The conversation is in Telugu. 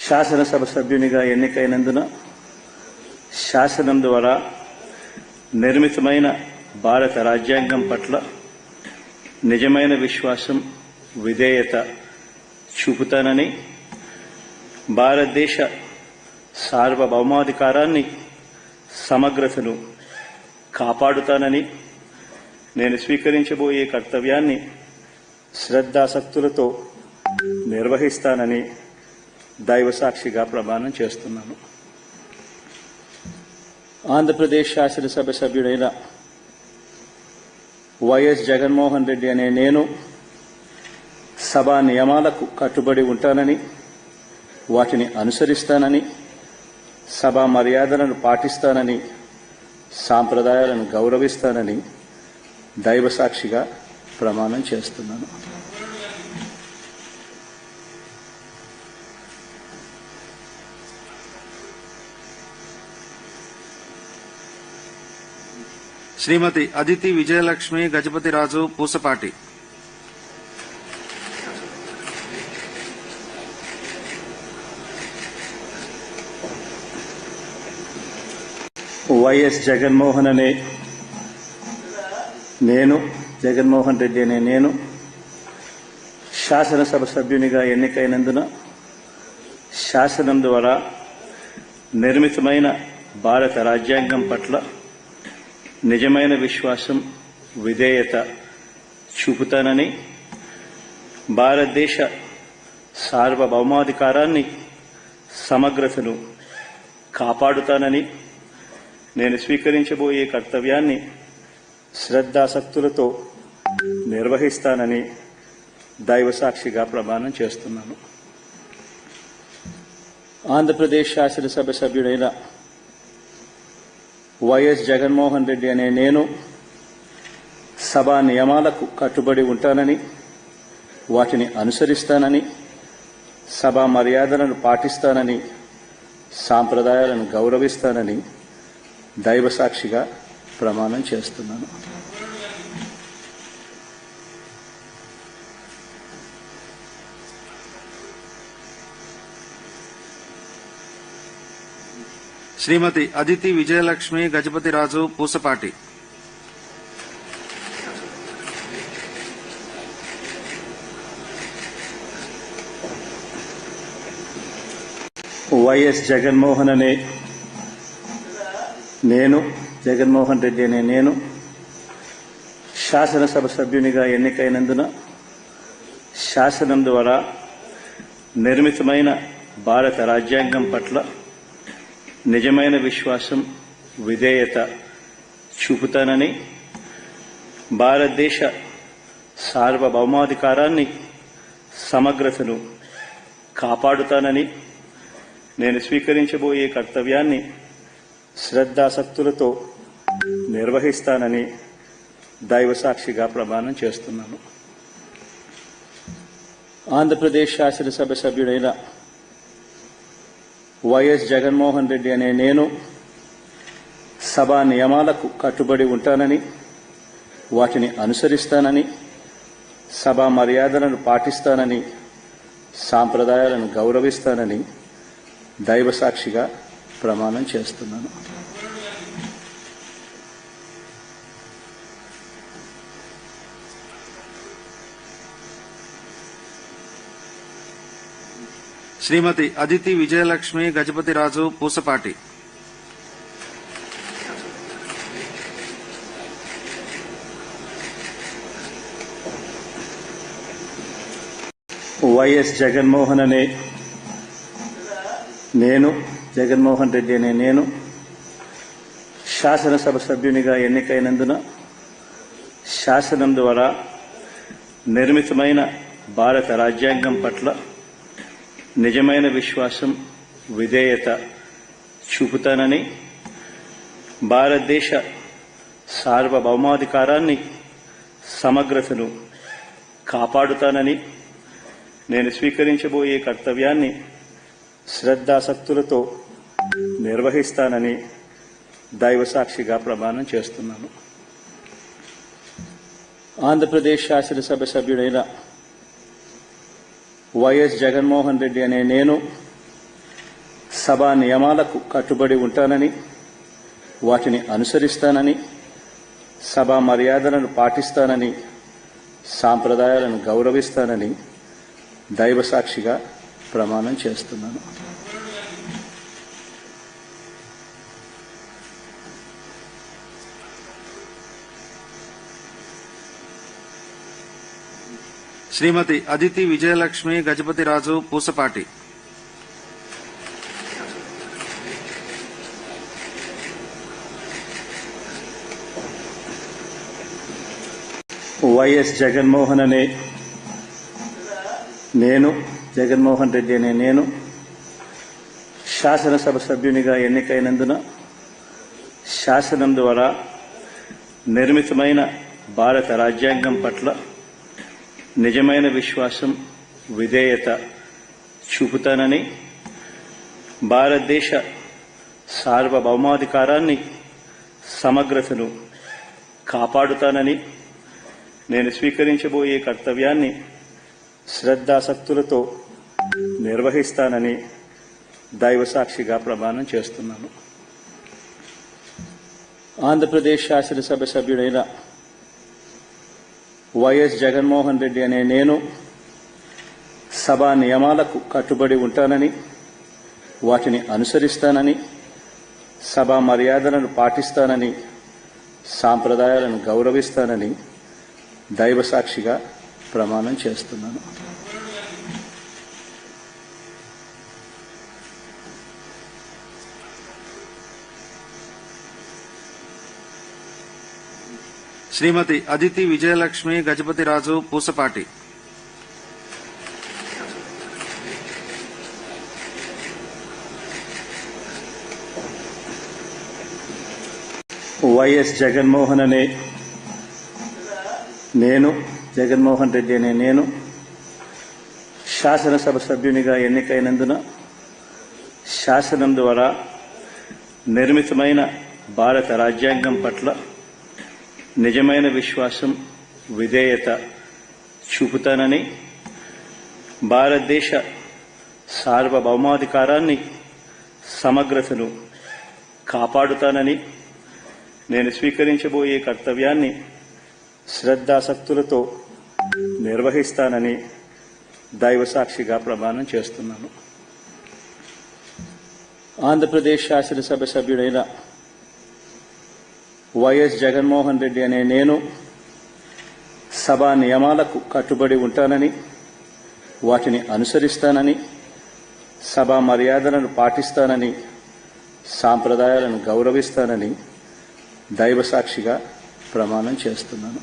శాసనసభ సభ్యునిగా ఎన్నికైనందున శాసనం ద్వారా నిర్మితమైన భారత రాజ్యాంగం పట్ల నిజమైన విశ్వాసం, విధేయత చూపుతానని, భారతదేశ సార్వభౌమాధికారాన్ని, సమగ్రతను కాపాడుతానని, నేను స్వీకరించబోయే కర్తవ్యాన్ని శ్రద్ధాసక్తులతో నిర్వహిస్తానని దైవ సాక్షిగా ప్రమాణం చేస్తున్నాను. ఆంధ్రప్రదేశ్ శాసనసభ సభ్యుడైన వైఎస్ జగన్మోహన్ రెడ్డి అనే నేను సభా నియమాలకు కట్టుబడి ఉంటానని, వాటిని అనుసరిస్తానని, సభా మర్యాదలను పాటిస్తానని, సాంప్రదాయాలను గౌరవిస్తానని దైవ సాక్షిగా ప్రమాణం చేస్తున్నాను. శ్రీమతి అదితి విజయలక్ష్మి గజపతిరాజు పూసపాటి. వైఎస్ జగన్మోహన్ అనే నేను, జగన్మోహన్ రెడ్డి అనే నేను శాసనసభ సభ్యునిగా ఎన్నికైనందున శాసనం ద్వారా నిర్మితమైన భారత రాజ్యాంగం పట్ల నిజమైన విశ్వాసం, విధేయత చూపుతానని, భారతదేశ సార్వభౌమాధికారాన్ని, సమగ్రతను కాపాడుతానని, నేను స్వీకరించబోయే కర్తవ్యాన్ని శ్రద్ధాసక్తులతో నిర్వహిస్తానని దైవ సాక్షిగా ప్రమాణం చేస్తున్నాను. ఆంధ్రప్రదేశ్ శాసనసభ సభ్యుడైన వైఎస్ జగన్మోహన్ రెడ్డి అనే నేను సభా నియమాలకు కట్టుబడి ఉంటానని, వాటిని అనుసరిస్తానని, సభా మర్యాదలను పాటిస్తానని, సాంప్రదాయాలను గౌరవిస్తానని దైవ సాక్షిగా ప్రమాణం చేస్తున్నాను. శ్రీమతి అదితి విజయలక్ష్మి గజపతిరాజు పూసపాటి. వైఎస్ జగన్మోహన్ అనే నేను, జగన్మోహన్ రెడ్డి అనే నేను శాసనసభ సభ్యునిగా ఎన్నికైనందున శాసనం ద్వారా నిర్మితమైన భారత రాజ్యాంగం పట్ల నిజమైన విశ్వాసం, విధేయత చూపుతానని, భారతదేశ సార్వభౌమాధికారాన్ని, సమగ్రతను కాపాడుతానని, నేను స్వీకరించబోయే కర్తవ్యాన్ని శ్రద్ధాసక్తులతో నిర్వహిస్తానని దైవ సాక్షిగా ప్రమాణం చేస్తున్నాను. ఆంధ్రప్రదేశ్ శాసనసభ సభ్యుడైన వైఎస్ జగన్మోహన్ రెడ్డి అనే నేను సభా నియమాలకు కట్టుబడి ఉంటానని, వాటిని అనుసరిస్తానని, సభా మర్యాదలను పాటిస్తానని, సాంప్రదాయాలను గౌరవిస్తానని దైవ సాక్షిగా ప్రమాణం చేస్తున్నాను. శ్రీమతి అదితి విజయలక్ష్మి గజపతిరాజు పూసపాటి. వైఎస్ జగన్మోహన్ అనే నేను, జగన్మోహన్ రెడ్డి అనే నేను శాసనసభ సభ్యునిగా ఎన్నికైనందున శాసనం ద్వారా నిర్మితమైన భారత రాజ్యాంగం పట్ల నిజమైన విశ్వాసం, విధేయత చూపుతానని, భారతదేశ సార్వభౌమాధికారాన్ని, సమగ్రతను కాపాడుతానని, నేను స్వీకరించబోయే కర్తవ్యాన్ని శ్రద్ధాసక్తులతో నిర్వహిస్తానని దైవ సాక్షిగా ప్రమాణం చేస్తున్నాను. ఆంధ్రప్రదేశ్ శాసనసభ సభ్యుడైన వైఎస్ జగన్మోహన్ రెడ్డి అనే నేను సభా నియమాలకు కట్టుబడి ఉంటానని, వాటిని అనుసరిస్తానని, సభా మర్యాదలను పాటిస్తానని, సాంప్రదాయాలను గౌరవిస్తానని దైవ సాక్షిగా ప్రమాణం చేస్తున్నాను. శ్రీమతి అదితి విజయలక్ష్మి గజపతిరాజు పూసపాటి. వైఎస్ జగన్మోహన్ అనే నేను, జగన్మోహన్ రెడ్డి అనే నేను శాసనసభ సభ్యునిగా ఎన్నికైనందున శాసనం ద్వారా నిర్మితమైన భారత రాజ్యాంగం పట్ల నిజమైన విశ్వాసం, విధేయత చూపుతానని, భారతదేశ సార్వభౌమాధికారాన్ని, సమగ్రతను కాపాడుతానని, నేను స్వీకరించబోయే కర్తవ్యాన్ని శ్రద్ధాసక్తులతో నిర్వహిస్తానని దైవ సాక్షిగా ప్రమాణం చేస్తున్నాను. ఆంధ్రప్రదేశ్ శాసనసభ సభ్యుడైన వైఎస్ జగన్మోహన్ రెడ్డి అనే నేను సభా నియమాలకు కట్టుబడి ఉంటానని, వాటిని అనుసరిస్తానని, సభా మర్యాదలను పాటిస్తానని, సాంప్రదాయాలను గౌరవిస్తానని దైవ సాక్షిగా ప్రమాణం చేస్తున్నాను. శ్రీమతి అదితి విజయలక్ష్మి గజపతిరాజు పూసపాటి. వైఎస్ జగన్మోహన్ అనే నేను, జగన్మోహన్ రెడ్డి అనే నేను శాసనసభ సభ్యునిగా ఎన్నికైనందున శాసనం ద్వారా నిర్మితమైన భారత రాజ్యాంగం పట్ల నిజమైన విశ్వాసం, విధేయత చూపుతానని, భారతదేశ సార్వభౌమాధికారాన్ని, సమగ్రతను కాపాడుతానని, నేను స్వీకరించబోయే కర్తవ్యాన్ని శ్రద్ధాసక్తులతో నిర్వహిస్తానని దైవ సాక్షిగా ప్రమాణం చేస్తున్నాను. ఆంధ్రప్రదేశ్ శాసనసభ సభ్యుడైన వైఎస్ జగన్మోహన్ రెడ్డి అనే నేను సభా నియమాలకు కట్టుబడి ఉంటానని, వాటిని అనుసరిస్తానని, సభా మర్యాదలను పాటిస్తానని, సాంప్రదాయాలను గౌరవిస్తానని దైవ సాక్షిగా ప్రమాణం చేస్తున్నాను.